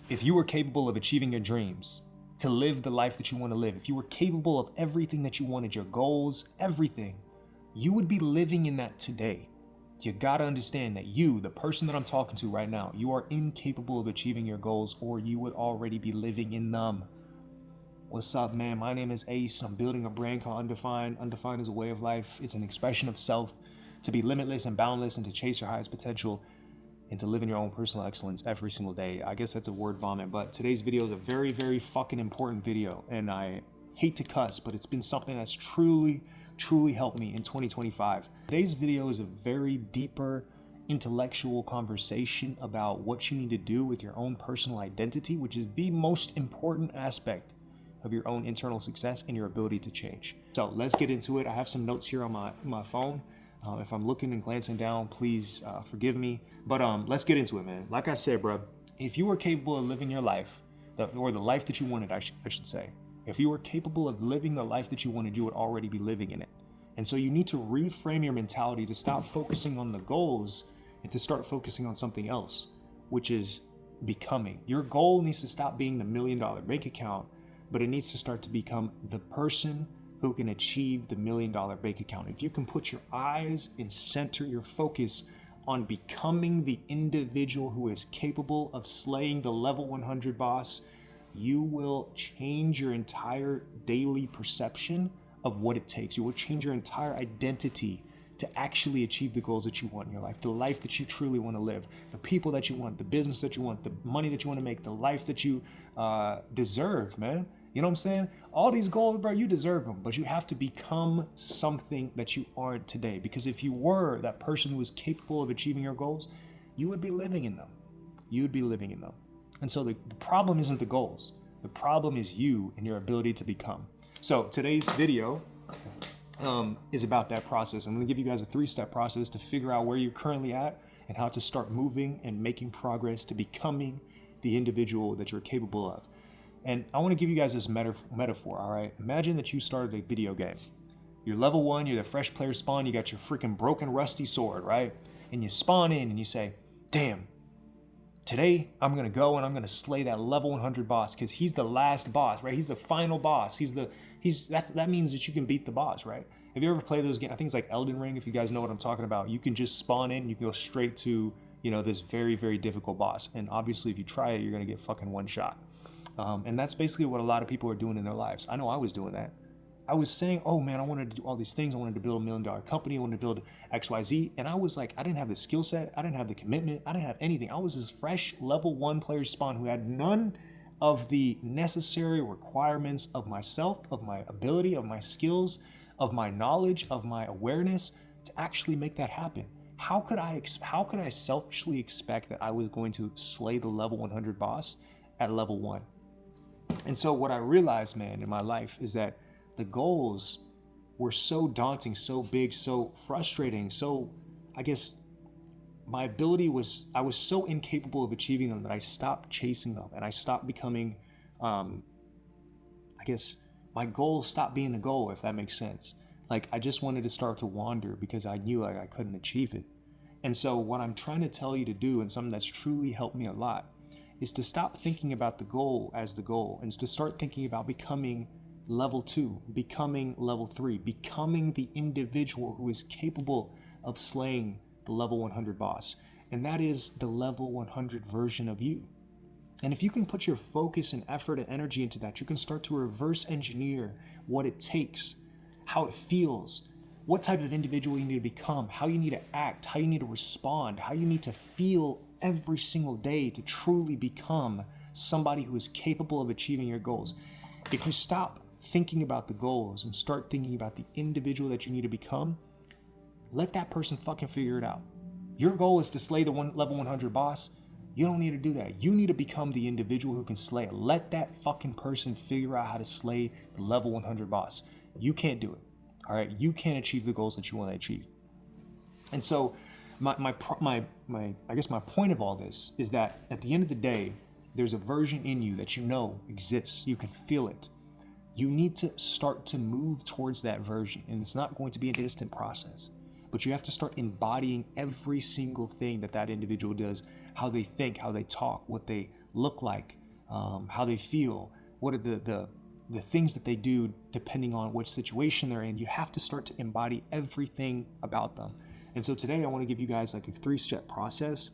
If you were capable of achieving your dreams, to live the life that you want to live, if you were capable of everything that you wanted, your goals, everything, you would be living in that today. You gotta understand that you, the person that I'm talking to right now, you are incapable of achieving your goals, or you would already be living in them. What's up, man? My name is Ace. I'm building a brand called Undefined. Undefined is a way of life. It's an expression of self, to be limitless and boundless and to chase your highest potential and to live in your own personal excellence every single day. I guess that's a word vomit, but today's video is a very, very fucking important video. And I hate to cuss, but it's been something that's truly helped me in 2025. Today's video is a very deeper intellectual conversation about what you need to do with your own personal identity, which is the most important aspect of your own internal success and your ability to change. So let's get into it. I have some notes here on my phone. If I'm looking and glancing down, please forgive me. But let's get into it, man. Like I said, bro, if you were capable of living your life, or the life that you wanted, I should say, if you were capable of living the life that you wanted, you would already be living in it. And so you need to reframe your mentality to stop focusing on the goals and to start focusing on something else, which is becoming. Your goal needs to stop being the $1 million bank account, but it needs to start to become the person who can achieve the $1 million bank account. If you can put your eyes and center your focus on becoming the individual who is capable of slaying the level 100 boss, you will change your entire daily perception of what it takes. You will change your entire identity to actually achieve the goals that you want in your life, the life that you truly want to live, the people that you want, the business that you want, the money that you want to make, the life that you deserve, man. You know what I'm saying? All these goals, bro, you deserve them, but you have to become something that you aren't today. Because if you were that person who was capable of achieving your goals, you would be living in them. You would be living in them. And so the problem isn't the goals. The problem is you and your ability to become. So today's video is about that process. I'm going to give you guys a 3-step process to figure out where you're currently at and how to start moving and making progress to becoming the individual that you're capable of. And I want to give you guys this metaphor, all right? Imagine that you started a video game. You're level 1, you're the fresh player spawn, you got your freaking broken rusty sword, right? And you spawn in and you say, damn, today I'm going to go and I'm going to slay that level 100 boss because he's the last boss, right? He's the final boss. That means that you can beat the boss, right? Have you ever played those games? I think it's like Elden Ring, if you guys know what I'm talking about. You can just spawn in, you can go straight to, this very, very difficult boss. And obviously if you try it, you're going to get fucking one shot. And that's basically what a lot of people are doing in their lives. I know I was doing that. I was saying, oh man, I wanted to do all these things. I wanted to build $1 million company. I wanted to build XYZ. And I was like, I didn't have the skill set. I didn't have the commitment. I didn't have anything. I was this fresh level 1 player spawn who had none of the necessary requirements of myself, of my ability, of my skills, of my knowledge, of my awareness to actually make that happen. How could I selfishly expect that I was going to slay the level 100 boss at level 1? And so what I realized, man, in my life is that the goals were so daunting, so big, so frustrating. So I guess I was so incapable of achieving them that I stopped chasing them and I stopped becoming, I guess my goal stopped being the goal, if that makes sense. Like I just wanted to start to wander because I knew I couldn't achieve it. And so what I'm trying to tell you to do, and something that's truly helped me a lot, is to stop thinking about the goal as the goal and to start thinking about becoming level 2, becoming level 3, becoming the individual who is capable of slaying the level 100 boss. And that is the level 100 version of you. And if you can put your focus and effort and energy into that, you can start to reverse engineer what it takes, how it feels, what type of individual you need to become, how you need to act, how you need to respond, how you need to feel every single day to truly become somebody who is capable of achieving your goals. If you stop thinking about the goals and start thinking about the individual that you need to become, let that person fucking figure it out. Your goal is to slay the level 100 boss. You don't need to do that. You need to become the individual who can slay it. Let that fucking person figure out how to slay the level 100 boss. You can't do it. All right, you can't achieve the goals that you want to achieve. And so my point of all this is that at the end of the day, there's a version in you that you know exists. You can feel it. You need to start to move towards that version, and it's not going to be an instant process. But you have to start embodying every single thing that individual does, how they think, how they talk, what they look like, how they feel, what are the things that they do depending on which situation they're in. You have to start to embody everything about them. And so today I want to give you guys like a 3-step process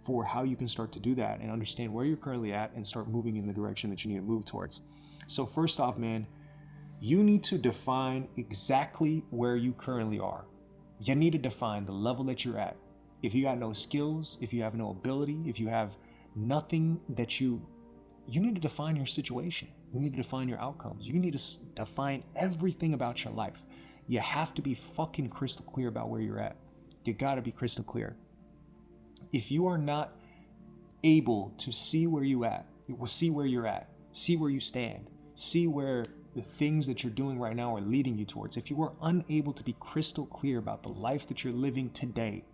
for how you can start to do that and understand where you're currently at and start moving in the direction that you need to move towards. So first off, man, you need to define exactly where you currently are. You need to define the level that you're at. If you got no skills, if you have no ability, if you have nothing that you need to define your situation. You need to define your outcomes. You need to define everything about your life. You have to be fucking crystal clear about where you're at. You gotta be crystal clear. If you are not able to see where you're at, see where you stand, see where the things that you're doing right now are leading you towards. If you are unable to be crystal clear about the life that you're living today,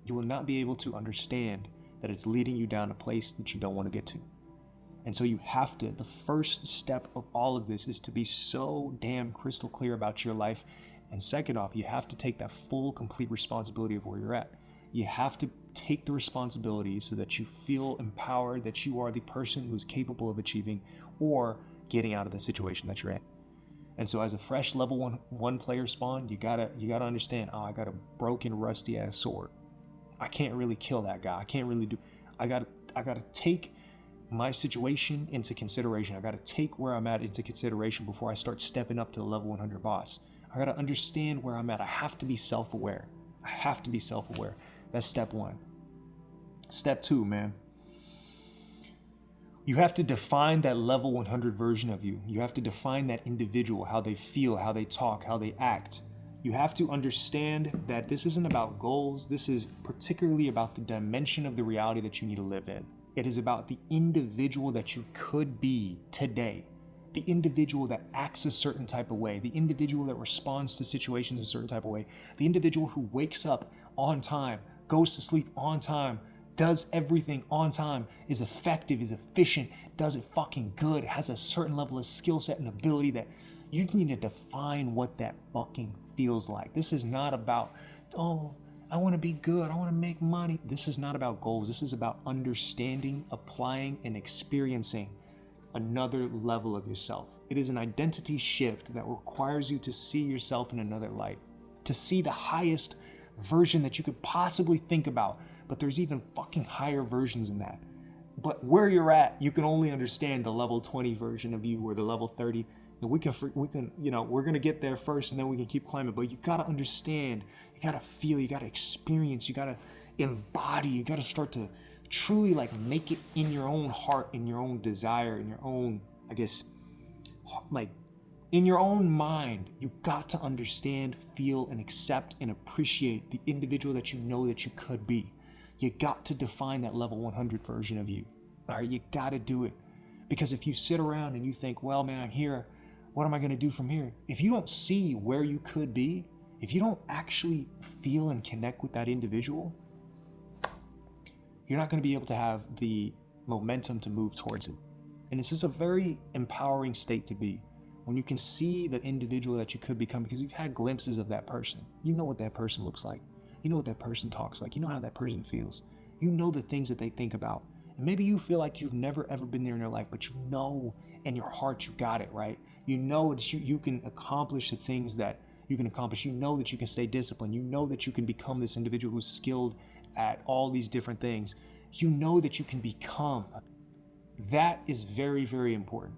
you will not be able to understand that it's leading you down a place that you don't want to get to. And so you have to, the first step of all of this is to be so damn crystal clear about your life. And second off, you have to take that full, complete responsibility of where you're at. You have to take the responsibility so that you feel empowered, that you are the person who's capable of achieving or getting out of the situation that you're in. And so as a fresh level one player spawn, you gotta understand, oh, I got a broken, rusty ass sword. I can't really kill that guy. I gotta take my situation into consideration. I gotta take where I'm at into consideration before I start stepping up to the level 100 boss. I gotta understand where I'm at. I have to be self-aware. That's step 1. Step 2, man. You have to define that level 100 version of you. You have to define that individual, how they feel, how they talk, how they act. You have to understand that this isn't about goals. This is particularly about the dimension of the reality that you need to live in. It is about the individual that you could be today. The individual that acts a certain type of way. The individual that responds to situations a certain type of way. The individual who wakes up on time, goes to sleep on time, does everything on time, is effective, is efficient, does it fucking good, has a certain level of skill set and ability that you need to define what that fucking feels like. This is not about, oh, I want to be good, I want to make money. This is not about goals. This is about understanding, applying, and experiencing another level of yourself. It is an identity shift that requires you to see yourself in another light, to see the highest version that you could possibly think about. But there's even fucking higher versions than that. But where you're at, you can only understand the level 20 version of you or the level 30. And we can, we're going to get there first and then we can keep climbing. But you got to understand, you got to feel, you got to experience, you got to embody, you got to start to truly like make it in your own heart, in your own desire, in your own, I guess, like in your own mind. You got to understand, feel, and accept and appreciate the individual that you know that you could be. You got to define that level 100 version of you. All right, you got to do it. Because if you sit around and you think, well, man, I'm here, what am I going to do from here? If you don't see where you could be, if you don't actually feel and connect with that individual, you're not going to be able to have the momentum to move towards it. And this is a very empowering state to be, when you can see the individual that you could become, because you've had glimpses of that person. You know what that person looks like. You know what that person talks like. You know how that person feels. You know the things that they think about. And maybe you feel like you've never ever been there in your life, but you know in your heart you got it, right? You know that you can accomplish the things that you can accomplish. You know that you can stay disciplined. You know that you can become this individual who's skilled at all these different things. You know that you can become. That is very, very important.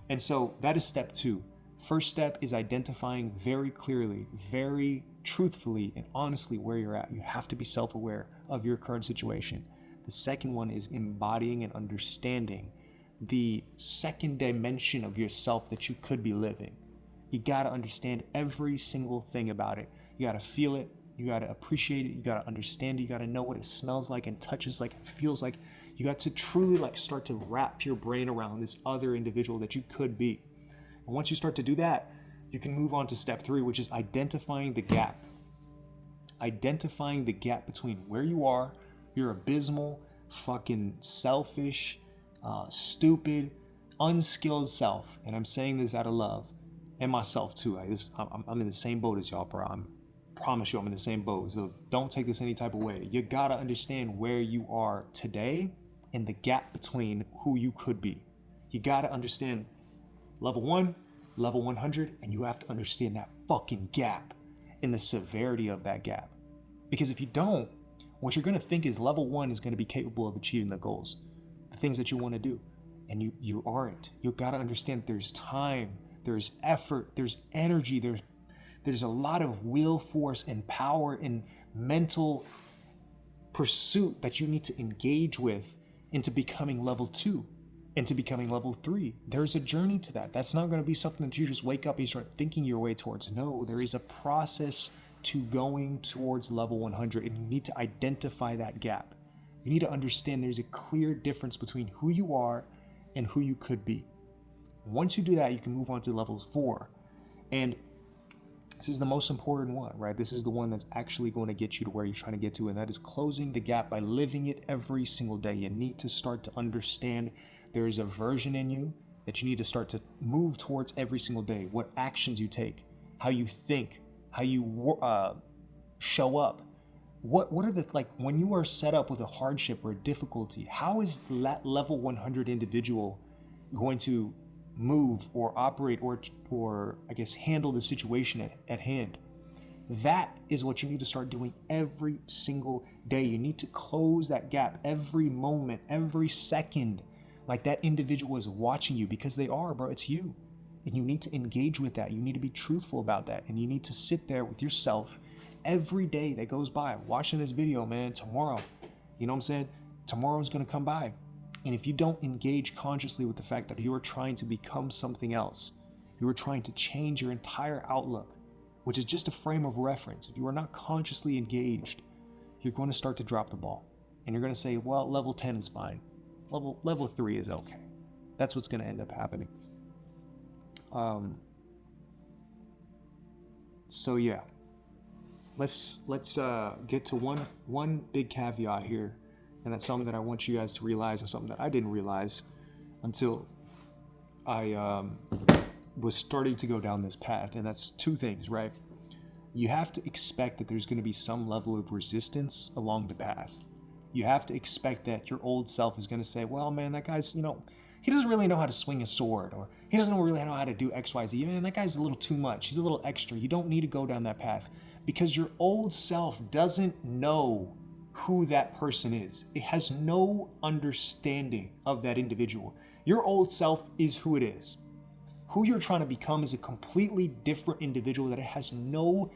And so that is step 2. First step is identifying very clearly, very truthfully, and honestly where you're at. You have to be self-aware of your current situation. The second one is embodying and understanding the second dimension of yourself that you could be living. You got to understand every single thing about it. You got to feel it. You got to appreciate it. You got to understand it. You got to know what it smells like and touches like and feels like. You got to truly like start to wrap your brain around this other individual that you could be. And once you start to do that, you can move on to step 3, which is identifying the gap. Identifying the gap between where you are, your abysmal, fucking selfish, stupid, unskilled self. And I'm saying this out of love, and myself too. I'm in the same boat as y'all, bro. I promise you I'm in the same boat. So don't take this any type of way. You gotta understand where you are today and the gap between who you could be. You got to understand level 1, level 100, and you have to understand that fucking gap and the severity of that gap. Because if you don't, what you're going to think is level 1 is going to be capable of achieving the goals, the things that you want to do, and you aren't. You got to understand there's time, there's effort, there's energy, there's a lot of will force and power and mental pursuit that you need to engage with into becoming level 2, into becoming level 3. There's a journey to that. That's not going to be something that you just wake up and you start thinking your way towards. No, there is a process to going towards level 100, and you need to identify that gap. You need to understand there's a clear difference between who you are and who you could be. Once you do that, you can move on to level 4. And this is the most important one, right? This is the one that's actually going to get you to where you're trying to get to, and that is closing the gap by living it every single day. You need to start to understand there is a version in you that you need to start to move towards every single day. What actions you take, how you think, how you show up. What are the, like, when you are set up with a hardship or a difficulty, how is that level 100 individual going to move or operate or I guess handle the situation at hand? That is what you need to start doing every single day. You need to close that gap every moment, every second. Like that individual is watching you, because they are, bro. It's you. And you need to engage with that. You need to be truthful about that. And you need to sit there with yourself every day that goes by. Watching this video, man, tomorrow, you know what I'm saying? Tomorrow's going to come by. And if you don't engage consciously with the fact that you are trying to become something else, you are trying to change your entire outlook, which is just a frame of reference. If you are not consciously engaged, you're going to start to drop the ball. And you're going to say, well, level 10 is fine. Level 3 is okay. That's what's going to end up happening. So yeah, let's get to one big caveat here, and that's something that I want you guys to realize, and something that I didn't realize until I was starting to go down this path. And that's two things, right? You have to expect that there's going to be some level of resistance along the path. You have to expect that your old self is going to say, well, man, that guy's, he doesn't really know how to swing a sword, or he doesn't really know how to do X, Y, Z. Man, that guy's a little too much. He's a little extra. You don't need to go down that path, because your old self doesn't know who that person is. It has no understanding of that individual. Your old self is who it is. Who you're trying to become is a completely different individual that it has no,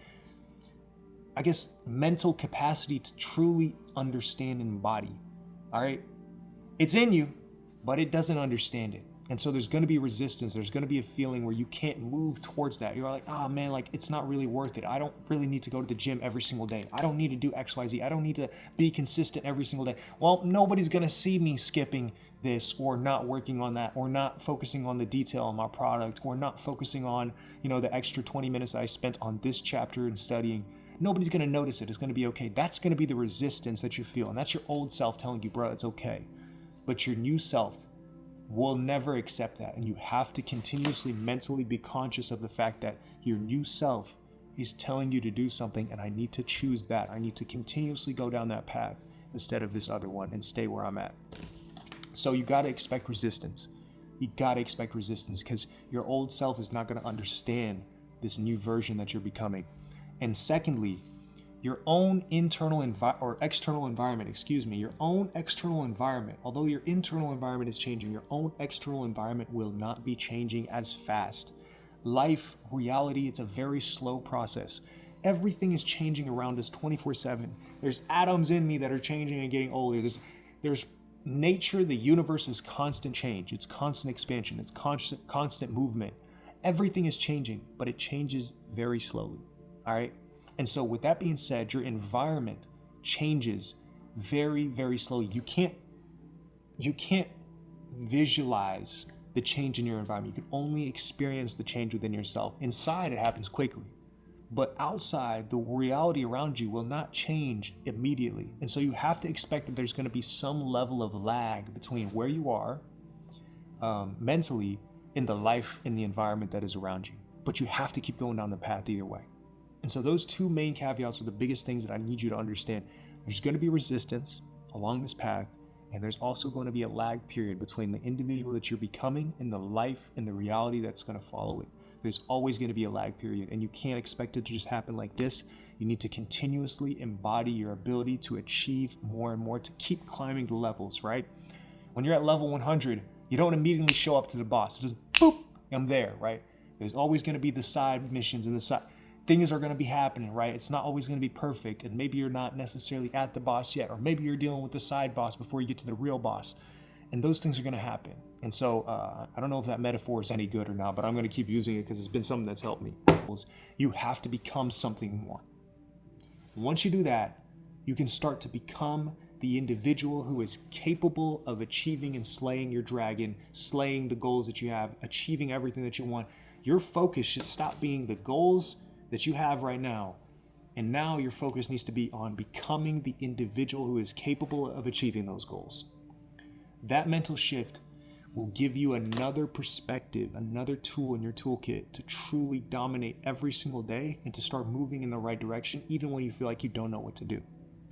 I guess, mental capacity to truly understand and embody. All right? It's in you, but it doesn't understand it. And so there's going to be resistance. There's going to be a feeling where you can't move towards that. You're like, oh man, like it's not really worth it. I don't really need to go to the gym every single day. I don't need to do X, Y, Z. I don't need to be consistent every single day. Well, nobody's going to see me skipping this, or not working on that, or not focusing on the detail on my product, or not focusing on, the extra 20 minutes I spent on this chapter and studying. Nobody's going to notice it. It's going to be okay. That's going to be the resistance that you feel. And that's your old self telling you, bro, it's okay. But your new self will never accept that. And you have to continuously mentally be conscious of the fact that your new self is telling you to do something, and I need to choose that. I need to continuously go down that path instead of this other one and stay where I'm at. So you got to expect resistance. You got to expect resistance, because your old self is not going to understand this new version that you're becoming. And secondly, your own external environment, your own external environment, although your internal environment is changing, your own external environment will not be changing as fast. Life, reality, it's a very slow process. Everything is changing around us 24/7. There's atoms in me that are changing and getting older. There's nature, the universe is constant change. It's constant expansion. It's constant movement. Everything is changing, but it changes very slowly. All right. And so with that being said, your environment changes very, very slowly. You can't visualize the change in your environment. You can only experience the change within yourself. Inside, it happens quickly. But outside, the reality around you will not change immediately. And so you have to expect that there's going to be some level of lag between where you are mentally in the life, in the environment that is around you. But you have to keep going down the path either way. And so those two main caveats are the biggest things that I need you to understand. There's going to be resistance along this path, And there's also going to be a lag period between the individual that you're becoming and the life and the reality that's going to follow it. There's always going to be a lag period, and you can't expect it to just happen like this. You need to continuously embody your ability to achieve more and more, to keep climbing the levels, right? When you're at level 100, you don't immediately show up to the boss. Just boop, I'm there, right? There's always going to be the side missions and the side things are going to be happening, right? It's not always going to be perfect, and maybe you're not necessarily at the boss yet, or maybe you're dealing with the side boss before you get to the real boss, and those things are going to happen. And so I don't know if that metaphor is any good or not, but I'm going to keep using it because it's been something that's helped me. You have to become something more. Once you do that, you can start to become the individual who is capable of achieving and slaying your dragon, slaying the goals that you have, achieving everything that you want. Your focus should stop being the goals that you have right now. And now your focus needs to be on becoming the individual who is capable of achieving those goals. That mental shift will give you another perspective, another tool in your toolkit to truly dominate every single day and to start moving in the right direction, even when you feel like you don't know what to do.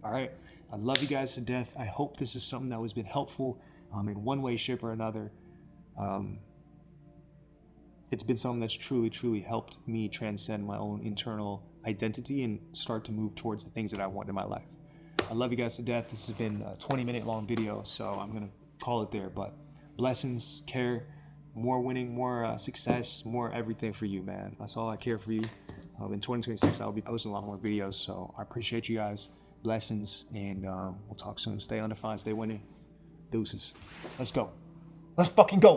All right. I love you guys to death. I hope this is something that has been helpful in one way, shape, or another. It's been something that's truly, truly helped me transcend my own internal identity and start to move towards the things that I want in my life. I love you guys to death. This has been a 20-minute long video, so I'm going to call it there. But blessings, care, more winning, more success, more everything for you, man. That's all I care for you. In 2026, I'll be posting a lot more videos, so I appreciate you guys. Blessings, and we'll talk soon. Stay undefined, stay winning. Deuces. Let's go. Let's fucking go.